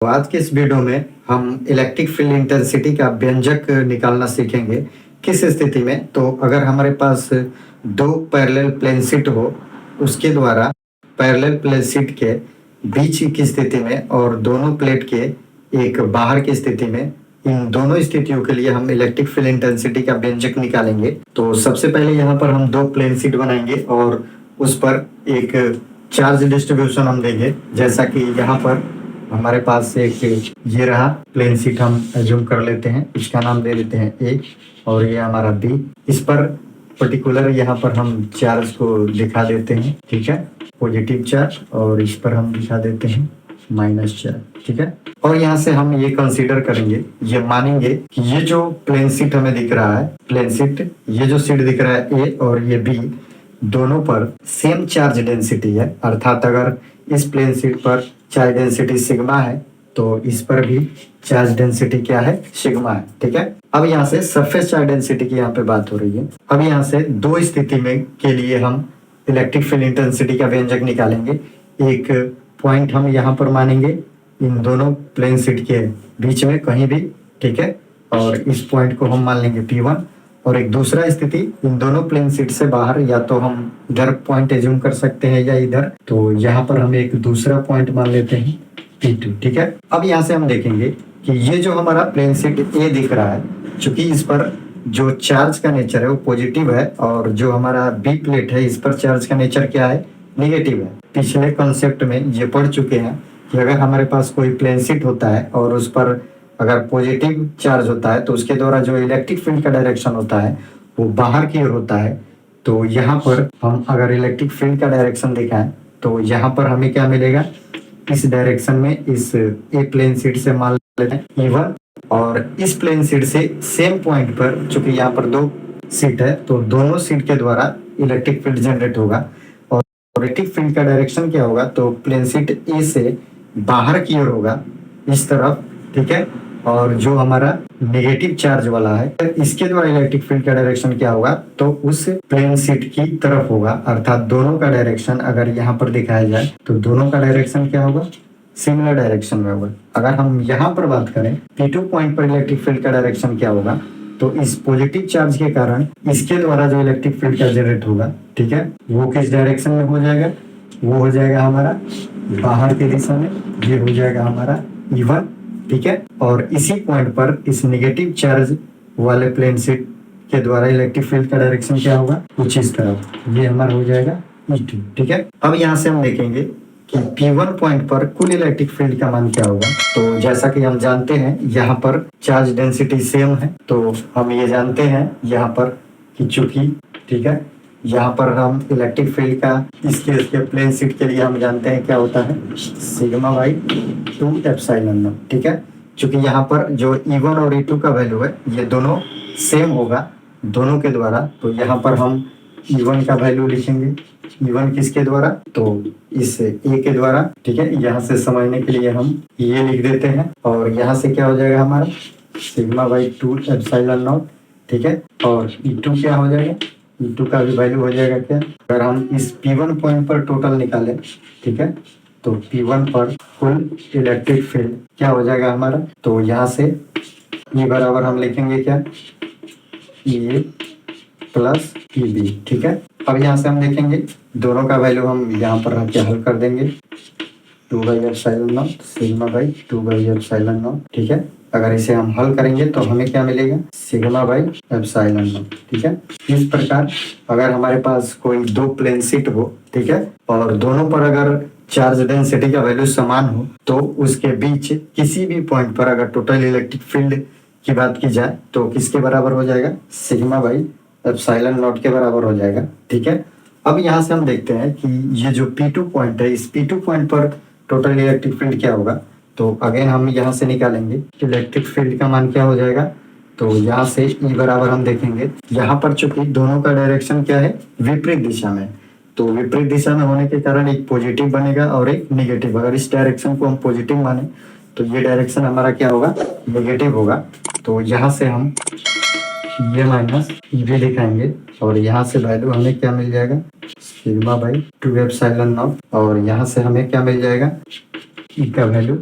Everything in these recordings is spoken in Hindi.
तो आज के इस वीडियो में हम इलेक्ट्रिक फील्ड इंटेंसिटी का व्यंजक निकालना सीखेंगे। किस स्थिति में? तो अगर हमारे पास दो पैरेलल प्लेन शीट हो, उसके द्वारा पैरेलल प्लेन शीट के बीच की स्थिति में और दोनों प्लेट के एक बाहर की स्थिति में, इन दोनों स्थितियों के लिए हम इलेक्ट्रिक फील्ड इंटेंसिटी का व्यंजक निकालेंगे। तो सबसे पहले यहाँ पर हम दो प्लेन शीट बनाएंगे और उस पर एक चार्ज डिस्ट्रीब्यूशन हम देंगे। जैसा कि यहाँ पर हमारे पास एक ये रहा प्लेन शीट, हम एज्यूम कर लेते हैं, इसका नाम दे देते हैं ए और ये हमारा बी। इस पर पर्टिकुलर यहाँ पर हम चार्ज को दिखा देते हैं, ठीक है, पॉजिटिव चार्ज, और इस पर हम दिखा देते हैं माइनस चार्ज, ठीक है। और यहाँ से हम ये कंसीडर करेंगे, ये मानेंगे कि ये जो प्लेन शीट हमें दिख रहा है, प्लेन शीट, ये जो शीट दिख रहा है ए और ये बी, दोनों पर सेम चार्ज डेंसिटी है। अर्थात अगर इस प्लेन शीट पर चार्ज डेंसिटी सिग्मा है तो इस पर भी चार्ज डेंसिटी क्या है? सिग्मा है, ठीक है। अब यहाँ से सरफेस चार्ज डेंसिटी की यहाँ पे बात हो रही है। अब यहाँ से दो स्थिति में के लिए हम इलेक्ट्रिक फील्ड इंटेंसिटी का व्यंजक निकालेंगे। एक पॉइंट हम यहाँ पर मानेंगे इन दोनों प्लेन शीट के बीच में कहीं भी, ठीक है, और इस पॉइंट को हम मान लेंगे P1। और एक दूसरा स्थिति इन दोनों प्लेन शीट से बाहर, या तो हम इधर पॉइंट एज्यूम कर सकते हैं या इधर, तो यहाँ पर हम एक दूसरा पॉइंट मान लेते हैं P2, ठीक है। अब यहाँ से हम देखेंगे कि ये जो हमारा प्लेन शीट ए दिख रहा है, चूंकि इस पर जो चार्ज का नेचर है वो पॉजिटिव है, और जो हमारा बी प्लेट है इस पर चार्ज का नेचर क्या है? निगेटिव है। पिछले कॉन्सेप्ट में ये पढ़ चुके हैं कि अगर हमारे पास कोई प्लेन शीट होता है और उस पर अगर पॉजिटिव चार्ज होता है तो उसके द्वारा जो इलेक्ट्रिक फील्ड का डायरेक्शन होता है वो बाहर की ओर होता है। तो यहाँ पर हम अगर इलेक्ट्रिक फील्ड का डायरेक्शन दिखाएं तो यहाँ पर हमें क्या मिलेगा? इस डायरेक्शन में इस ए प्लेन शीट से मान लेते हैं E1, और इस प्लेन शीट से सेम पॉइंट पर, चूंकि यहाँ पर दो शीट है तो दोनों शीट के द्वारा इलेक्ट्रिक फील्ड जनरेट होगा। और इलेक्ट्रिक फील्ड का डायरेक्शन क्या होगा? तो प्लेन शीट ए से बाहर की ओर होगा, इस तरफ, ठीक है। और जो हमारा नेगेटिव चार्ज वाला है इसके द्वारा इलेक्ट्रिक फील्ड का डायरेक्शन क्या होगा? तो उस प्लेन शीट की तरफ होगा। अर्थात दोनों का डायरेक्शन अगर यहाँ पर दिखाया जाए तो दोनों का डायरेक्शन क्या होगा? सिमिलर डायरेक्शन में होगा। अगर हम यहाँ पर बात करें P2 पॉइंट पर इलेक्ट्रिक फील्ड का डायरेक्शन क्या होगा? तो इस पॉजिटिव चार्ज के कारण इसके द्वारा जो इलेक्ट्रिक फील्ड का जनरेट होगा, ठीक है, वो किस डायरेक्शन में हो जाएगा? वो हो जाएगा हमारा बाहर की दिशा में, ये हो जाएगा हमारा E1, ठीक है। और इसी पॉइंट पर इस नेगेटिव चार्ज वाले प्लेन शीट के द्वारा इलेक्ट्रिक फील्ड का डायरेक्शन क्या होगा? कुछ इस तरफ, ये हमारा हो जाएगा E2, ठीक है। अब यहाँ से हम देखेंगे कि P1 पॉइंट पर कुल इलेक्ट्रिक फील्ड का मान क्या होगा। तो जैसा कि हम जानते हैं यहाँ पर चार्ज डेंसिटी सेम है, तो हम ये जानते हैं यहाँ पर कि चूंकि, ठीक है, यहाँ पर हम इलेक्ट्रिक फील्ड का इसके प्लेन शीट के लिए हम जानते हैं क्या होता है? सिग्मा बाई 2 एप्सिलॉन नॉट, ठीक है। चूंकि यहाँ पर जो E1 और E2 का वैल्यू है ये दोनों सेम होगा दोनों के द्वारा, तो यहाँ पर हम E1 का वैल्यू लिखेंगे। E1 किसके द्वारा? तो इस ए के द्वारा, ठीक है। यहाँ से समझने के लिए हम ये लिख देते हैं, और यहाँ से क्या हो जाएगा हमारा? सिग्मा बाई 2 एप्सिलॉन नॉट, ठीक है। और E2 क्या हो जाएगा? E2 का भी वैल्यू हो जाएगा क्या? अगर हम इस P1 पॉइंट पर टोटल निकालें, ठीक है, तो P1 पर कुल इलेक्ट्रिक फील्ड क्या हो जाएगा हमारा? तो यहाँ से ये बराबर हम लिखेंगे क्या? E प्लस EB, ठीक है। अब यहाँ से हम देखेंगे दोनों का वैल्यू हम यहाँ पर रख के हल कर देंगे। 2 by epsilon not sigma by 2 by epsilon not, ठीक है। अगर इसे हम हल करेंगे तो हमें क्या मिलेगा? सिग्मा बाई एप्सिलॉन नॉट, ठीक है। इस प्रकार अगर हमारे पास कोई दो प्लेन शीट हो, ठीक है, और दोनों पर अगर चार्ज डेंसिटी का वैल्यू समान हो तो उसके बीच किसी भी पॉइंट पर अगर टोटल इलेक्ट्रिक फील्ड की बात की जाए तो किसके बराबर हो जाएगा? सिग्मा बाई एप्सिलॉन नॉट के बराबर हो जाएगा, ठीक है। अब यहाँ से हम देखते हैं कि ये जो P2 पॉइंट है, इस P2 पॉइंट पर टोटल इलेक्ट्रिक फील्ड क्या होगा? तो अगेन हम यहाँ से निकालेंगे इलेक्ट्रिक फील्ड का मान क्या हो जाएगा? तो यहाँ से E बराबर हम देखेंगे, यहाँ पर चूंकि दोनों का डायरेक्शन क्या है? विपरीत दिशा में, तो विपरीत दिशा में होने के कारण एक पॉजिटिव बनेगा और एक निगेटिव। अगर इस डायरेक्शन को हम पॉजिटिव माने तो ये डायरेक्शन हमारा क्या होगा? निगेटिव होगा। तो यहाँ से हम ये माइनस EB दिखाएंगे, और यहाँ से वैल्यू हमें क्या मिल जाएगा? सिग्मा बाई 2 एप्सिलॉन नॉट, और यहाँ से हमें क्या मिल जाएगा? E का वैल्यू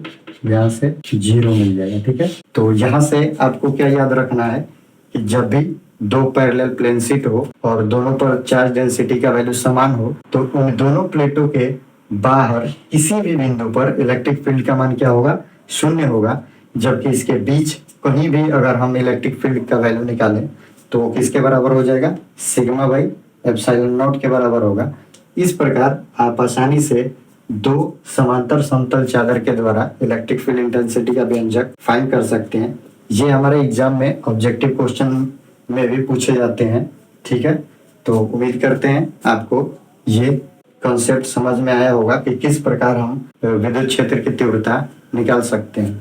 यहाँ से 0 मिल जाएगा। ठीक है, तो यहाँ से आपको क्या याद रखना है कि जब भी दो पैरेलल प्लेन शीट हो और दोनों पर चार्ज डेंसिटी का वैल्यू समान हो तो उन दोनों प्लेटों के बाहर किसी भी बिंदु पर इलेक्ट्रिक फील्ड का मान क्या होगा, शून्य होगा। जबकि इसके बीच कहीं भी अगर हम इलेक्ट्रिक फील्ड का वैल्यू निकालें तो वो किसके बराबर हो जाएगा, सिग्मा बाई एप्सिलॉन नॉट के बराबर होगा। इस प्रकार आप आसानी से दो समांतर समतल चादर के द्वारा इलेक्ट्रिक फील्ड इंटेंसिटी का व्यंजक फाइंड कर सकते हैं। ये हमारे एग्जाम में ऑब्जेक्टिव क्वेश्चन में भी पूछे जाते हैं। ठीक है, तो उम्मीद करते हैं आपको ये कॉन्सेप्ट समझ में आया होगा कि किस प्रकार हम विद्युत क्षेत्र की तीव्रता निकाल सकते हैं।